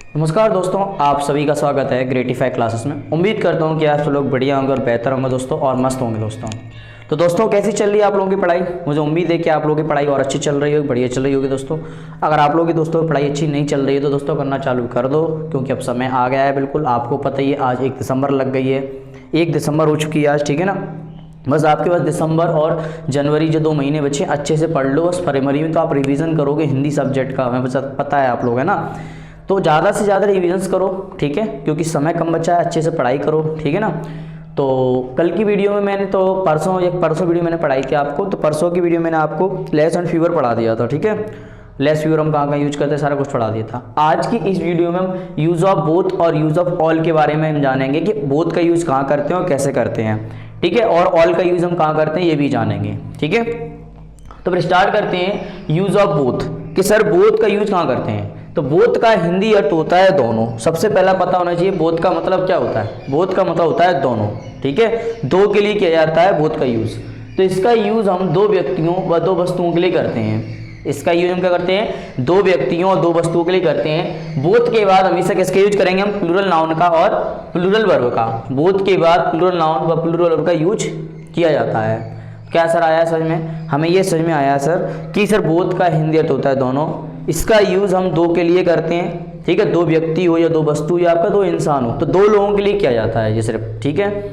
नमस्कार दोस्तों, आप सभी का स्वागत है ग्रेटिफाई क्लासेस में। उम्मीद करता हूँ कि आप सब लोग बढ़िया होंगे और बेहतर होंगे दोस्तों, और मस्त होंगे दोस्तों। तो दोस्तों, कैसी चल रही है आप लोगों की पढ़ाई? मुझे उम्मीद है कि आप लोगों की पढ़ाई और अच्छी चल रही होगी, बढ़िया चल रही होगी दोस्तों। अगर आप लोगों की दोस्तों की पढ़ाई अच्छी नहीं चल रही है तो दोस्तों करना चालू कर दो, क्योंकि अब समय आ गया है। बिल्कुल आपको पता ही है, आज 1 दिसंबर लग गई है, 1 दिसंबर हो चुकी है आज, ठीक है ना। बस आपके पास दिसंबर और जनवरी जो 2 महीने बचे, अच्छे से पढ़ लो। बस फरवरी में तो आप रिवीजन करोगे हिंदी सब्जेक्ट का, हमें पता है आप लोग, है ना। तो ज़्यादा से ज़्यादा रिवीजन्स करो, ठीक है, क्योंकि समय कम बचा है। अच्छे से पढ़ाई करो, ठीक है ना। तो कल की वीडियो में मैंने तो परसों वीडियो मैंने पढ़ाई थी आपको, तो परसों की वीडियो मैंने आपको लेस एंड फीवर पढ़ा दिया था, ठीक है। लेस फीवर हम कहाँ यूज करते हैं, सारा कुछ पढ़ा दिया था। आज की इस वीडियो में हम यूज़ ऑफ बोथ और यूज़ ऑफ ऑल के बारे में हम जानेंगे कि बोथ का यूज़ कहाँ करते हैं और कैसे करते हैं, ठीक है। और ऑल का यूज़ हम कहाँ करते हैं ये भी जानेंगे, ठीक है। तो फिर स्टार्ट करते हैं यूज़ ऑफ बोथ, कि सर बोथ का यूज़ कहाँ करते हैं। तो बोथ का हिंदी अर्थ होता है दोनों। सबसे पहला पता होना चाहिए बोथ का मतलब क्या होता है। बोथ का मतलब होता है दोनों, ठीक है। दो के लिए किया जाता है बोथ का यूज़। तो इसका यूज़ हम 2 व्यक्तियों व 2 वस्तुओं के लिए करते हैं। इसका यूज हम क्या करते हैं, 2 व्यक्तियों और 2 वस्तुओं के लिए करते हैं। बोथ के बाद हमेशा किसका यूज करेंगे हम, प्लूरल नाउन का और प्लूरल वर्ब का। बोथ के बाद प्लूरल नाउन व प्लूरल वर्ब का यूज किया जाता है। क्या सर आया समझ में? हमें ये समझ में आया सर कि सर बोथ का हिंदी अर्थ होता है दोनों। इसका यूज हम 2 के लिए करते हैं, ठीक है। 2 व्यक्ति हो या 2 वस्तु या आपका 2 इंसान हो, तो 2 लोगों के लिए किया जाता है ये सिर्फ, ठीक है।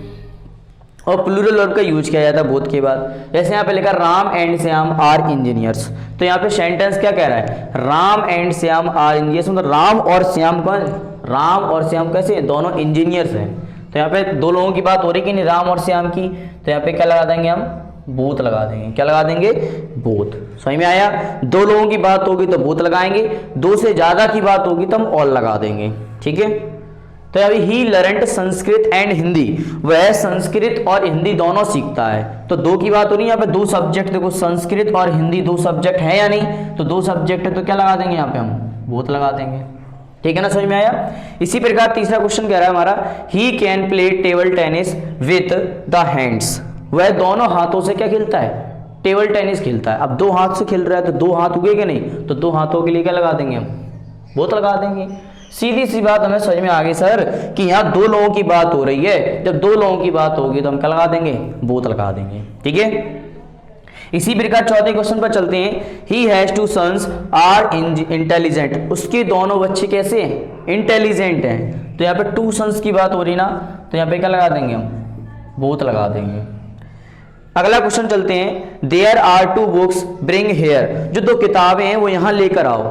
और प्लूरल वर्ब का यूज किया जाता है बोथ के बाद। जैसे यहाँ पे लिखा Ram and Shyam are engineers, तो यहाँ पे सेंटेंस क्या कह रहा है, Ram and Shyam are engineers, मतलब राम और श्याम कौन, राम और श्याम कैसे हैं, दोनों इंजीनियर्स हैं। तो यहाँ पे 2 लोगों की बात हो रही कि नहीं, राम और श्याम की। तो यहाँ पे क्या लगा देंगे हम, बोथ लगा देंगे। क्या लगा देंगे, बोथ। समझ में आया? 2 लोगों की बात होगी तो बोथ लगाएंगे, 2 से ज्यादा की बात होगी तो हम ऑल लगा देंगे, ठीक है। तो अभी ही लर्नड संस्कृत एंड हिंदी, वह संस्कृत और हिंदी दोनों सीखता है। तो 2 की बात हो रही है, यहाँ पे 2 सब्जेक्ट, देखो संस्कृत और हिंदी 2 सब्जेक्ट है या नहीं, तो 2 सब्जेक्ट है तो क्या लगा देंगे यहाँ पे हम, बोथ लगा देंगे, ठीक है ना। समझ में आया? इसी प्रकार तीसरा क्वेश्चन कह रहा है हमारा, he can play table tennis with the hands, वह दोनों हाथों से क्या खेलता है, टेबल टेनिस खेलता है। अब 2 हाथ से खेल रहा है तो 2 हाथ उगेगा नहीं, तो 2 हाथों के लिए क्या लगा देंगे हम, बोथ लगा देंगे। सीधी सी बात हमें समझ में आ गई सर कि यहाँ 2 लोगों की बात हो रही है। जब 2 लोगों की बात होगी तो हम क्या लगा देंगे, बोथ लगा देंगे, ठीक है। इसी प्रकार चौथे क्वेश्चन पर चलते हैं। He has 2 sons are intelligent, उसके दोनों बच्चे कैसे हैं, इंटेलिजेंट हैं। तो यहाँ पे 2 सन्स की बात हो रही ना, तो यहाँ पे क्या लगा देंगे हम, बोथ लगा देंगे। अगला क्वेश्चन चलते हैं। There are 2 books bring here, जो 2 किताबें हैं वो यहाँ लेकर आओ,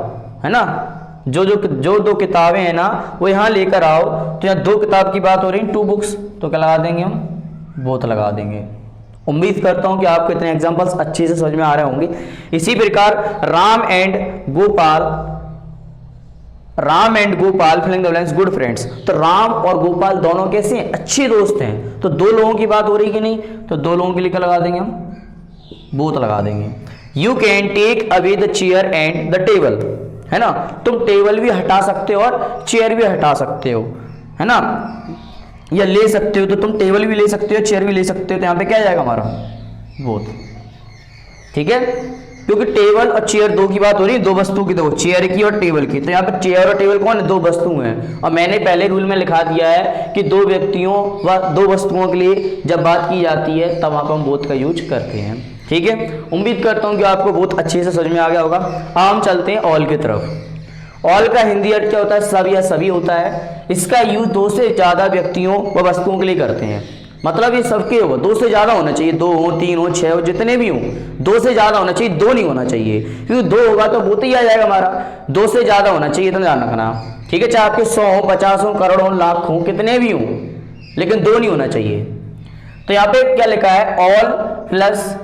है ना। जो 2 किताबें हैं ना वो यहाँ लेकर आओ। तो यहाँ 2 किताब की बात हो रही है, 2 बुक्स, तो क्या लगा देंगे हम, बोथ लगा देंगे। उम्मीद करता हूं कि आपको इतने एग्जांपल्स अच्छे से समझ में आ रहे होंगे। इसी प्रकार Ram and Gopal filling the blanks good friends, तो राम और गोपाल दोनों कैसे हैं, अच्छे दोस्त हैं। तो 2 लोगों की बात हो रही कि नहीं, तो 2 लोगों के लिए क्या लगा देंगे हम, बोथ लगा देंगे। You can take away the chair and the table, है ना। तुम टेबल भी हटा सकते हो और चेयर भी हटा सकते हो, है ना, या ले सकते हो। तो तुम टेबल भी ले सकते हो, चेयर भी ले सकते हो। तो यहाँ पे क्या आ जाएगा हमारा, बोथ, ठीक है। क्योंकि टेबल और चेयर 2 की बात हो रही है, 2 वस्तु की, 2 चेयर की और टेबल की। तो यहाँ पे चेयर और टेबल कौन है, 2 वस्तु हैं। और मैंने पहले रूल में लिखा दिया है कि 2 व्यक्तियों व 2 वस्तुओं के लिए जब बात की जाती है तब वहां पर हम बोथ का यूज करते हैं, ठीक है। उम्मीद करता हूँ कि आपको बहुत अच्छे से समझ में आ गया होगा। हम चलते हैं ऑल की तरफ। ऑल का हिंदी अर्थ क्या होता है, सब या सभी होता है। इसका यूज 2 से ज्यादा व्यक्तियों व वस्तुओं के लिए करते हैं। मतलब ये सबके होगा, 2 से ज्यादा होना चाहिए, 2 हो, 3 हो, 6 हो, जितने भी हो, 2 से ज्यादा होना चाहिए, 2 नहीं होना चाहिए। क्योंकि 2 होगा तो बोथ ही आ जाएगा हमारा। 2 से ज्यादा होना चाहिए, इतना ध्यान रखना, ठीक है। चाहे आपके 100 हो, 50 हो, करोड़ हो, लाख हो, कितने भी हो, लेकिन 2 नहीं होना चाहिए। तो यहाँ पे क्या लिखा है, all plus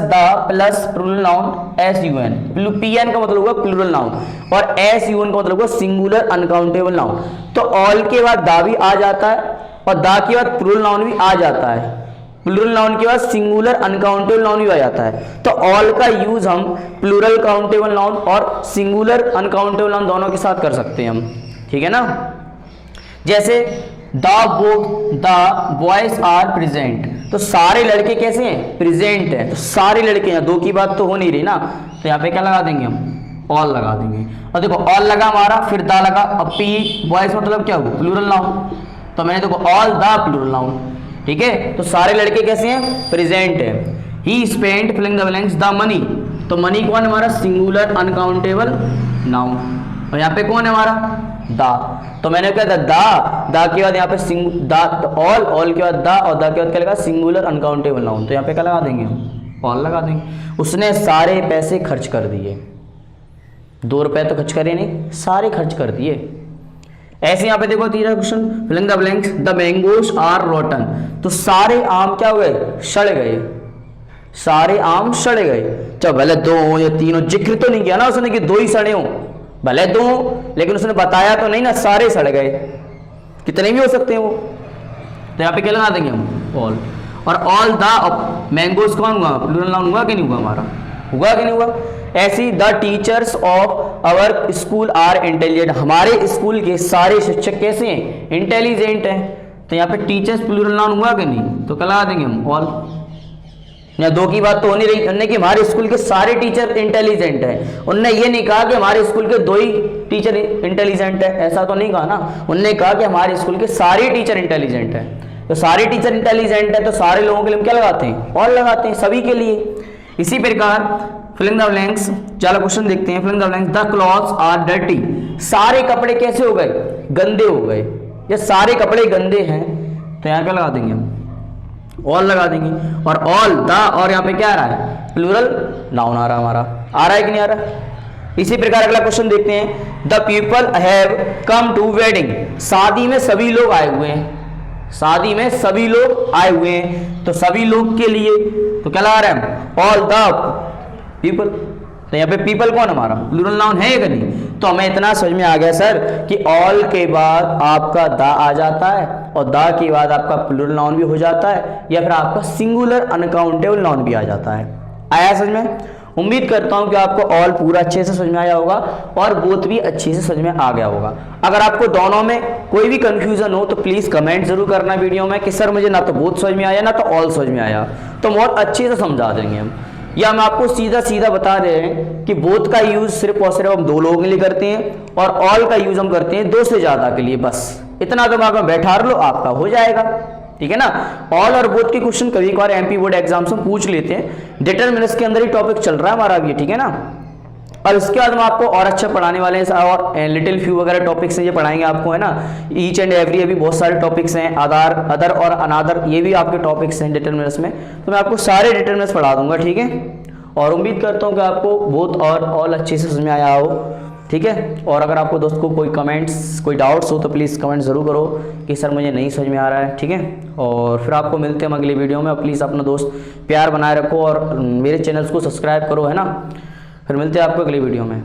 the plus plural noun S U N. PN का मतलब होगा प्लूरल नाउन और एस यू एन का मतलब होगा सिंगुलर अनकाउंटेबल नाउन। तो ऑल के बाद दा भी आ जाता है और दा के बाद प्लूरल नाउन भी आ जाता है। प्लूरल नाउन के बाद सिंगुलर अनकाउंटेबल नाउन भी आ जाता है। तो ऑल का यूज हम प्लूरल काउंटेबल नाउन और सिंगुलर अनकाउंटेबल नाउन दोनों के साथ कर सकते हैं हम, ठीक है ना। जैसे द बॉयज आर प्रेजेंट, तो सारे लड़के कैसे हैं, प्रेजेंट हैं। तो सारे लड़के हैं, 2 की बात तो हो नहीं रही ना, तो यहाँ पे क्या लगा देंगे हम, ऑल लगा देंगे। और देखो ऑल लगा हमारा, फिर दा लगा, अब पी बॉयज मतलब क्या हुआ, प्लूरल नाउन। तो मैंने देखो ऑल द प्लूरल नाउन, ठीक है। तो सारे लड़के कैसे हैं, प्रेजेंट है। He spent filling the blanks the money, तो मनी कौन है हमारा, सिंगुलर अनकाउंटेबल नाउन। और यहाँ पे कौन है हमारा, दा। तो मैंने क्या था, दा के बाद यहाँ पे दा, ऑल के बाद दा, और दा के बाद क्या लगा, सिंगुलर अनकाउंटेबल नाउन। तो यहाँ पे क्या लगा देंगे हम, ऑल लगा देंगे। उसने सारे पैसे खर्च कर दिए, 2 रुपए तो खर्च करे नहीं, सारे खर्च कर दिए। ऐसे यहाँ पे देखो तीसरा question, filling the blanks the mangoes are rotten, तो सारे आम क्या हो गए, सड़ गए, सारे आम सड़ गए। चाहे भले 2 हो या 3 हो, जिक्र तो नहीं किया ना उसने कि 2 ही सड़े हो, भले 2 हो, लेकिन उसने बताया तो नहीं ना, सारे सड़ गए, कितने भी हो सकते हैं वो। तो यहाँ पे क्या लगा देंगे हम, ऑल। और ऑल द मैंगोज कौन हुआ, प्लूरल नाउन हुआ कि नहीं हुआ हमारा, हुआ कि नहीं हुआ। ऐसी the teachers of our school are intelligent, हमारे स्कूल के सारे शिक्षक कैसे हैं, इंटेलिजेंट हैं। तो यहाँ पे टीचर्स प्लूरल नाउन हुआ कि नहीं, तो क्या लगा देंगे हम, ऑल। या 2 की बात तो हो नहीं रही, उन्होंने कि हमारे स्कूल के सारे टीचर इंटेलिजेंट हैं, उनने ये नहीं कहा कि हमारे स्कूल के 2 ही टीचर इंटेलिजेंट है, ऐसा तो नहीं कहा ना। उनने कहा कि हमारे स्कूल के सारे टीचर इंटेलिजेंट हैं। तो सारे टीचर इंटेलिजेंट है, तो सारे लोगों के लिए हम क्या लगाते हैं, ऑल लगाते हैं, सभी के लिए। इसी प्रकार फिलिंग द ब्लैंक्स, चलो क्वेश्चन देखते हैं। Filling the blanks the clothes are dirty, सारे कपड़े कैसे हो गए, गंदे हो गए। ये सारे कपड़े गंदे हैं, तो यहाँ क्या लगा देंगे हम, ऑल लगा देंगे। और ऑल द, और यहाँ पे क्या आ रहा है, प्लूरल नाउन आ रहा है हमारा, आ रहा है कि नहीं आ रहा। इसी प्रकार अगला क्वेश्चन देखते हैं। The people have come to wedding, शादी में सभी लोग आए हुए हैं, शादी में सभी लोग आए हुए हैं। तो सभी लोग के लिए तो क्या लगा रहे हैं, ऑल द पीपल। तो यहाँ पे पीपल कौन हमारा, प्लूरल नाउन है कि नहीं। तो हमें इतना समझ में आ गया सर कि ऑल के बाद आपका दा आ जाता है, और दा के बाद आपका प्लूरल नाउन भी हो जाता है, या फिर आपका सिंगुलर अनकाउंटेबल नाउन भी आ जाता है। आया समझ में। उम्मीद करता हूं कि आपको ऑल पूरा अच्छे से समझ में आया होगा, और बोथ भी अच्छे से समझ में आ गया होगा। अगर आपको दोनों में कोई भी कंफ्यूजन हो तो प्लीज कमेंट जरूर करना वीडियो में कि सर मुझे ना तो बोथ समझ में आया ना तो ऑल समझ में आया, तो बहुत अच्छे से समझा देंगे हम। या हम आपको सीधा सीधा बता रहे हैं कि बोथ का यूज सिर्फ और सिर्फ हम 2 लोगों के लिए करते हैं, और ऑल का यूज हम करते हैं 2 से ज्यादा के लिए। बस इतना दिमाग में बैठा लो, आपका हो जाएगा, ठीक है ना। ऑल और बोथ के क्वेश्चन कभी कभार एमपी बोर्ड एग्जाम्स में पूछ लेते हैं, डिटरमिनर्स के अंदर ही टॉपिक चल रहा है हमारा अभी, ठीक है ना। और उसके बाद हम आपको और अच्छा पढ़ाने वाले हैं, और लिटिल फ्यू वगैरह टॉपिक्स हैं ये पढ़ाएंगे आपको, है ना। ईच एंड एवरी अभी बहुत सारे टॉपिक्स हैं, अदर और अनादर, ये भी आपके टॉपिक्स हैं डिटरमिनर्स में। तो मैं आपको सारे डिटरमिनर्स पढ़ा दूंगा, ठीक है। और उम्मीद करता हूँ कि आपको बोथ और ऑल अच्छे से समझ में आया हो, ठीक है। और अगर आपको दोस्त को कोई कमेंट्स, कोई डाउट्स हो तो प्लीज़ कमेंट ज़रूर करो कि सर मुझे नहीं समझ में आ रहा है, ठीक है। और फिर आपको मिलते हैं हम अगली वीडियो में। प्लीज़ अपना दोस्त प्यार बनाए रखो, और मेरे चैनल्स को सब्सक्राइब करो, है ना। फिर मिलते हैं आपको अगली वीडियो में।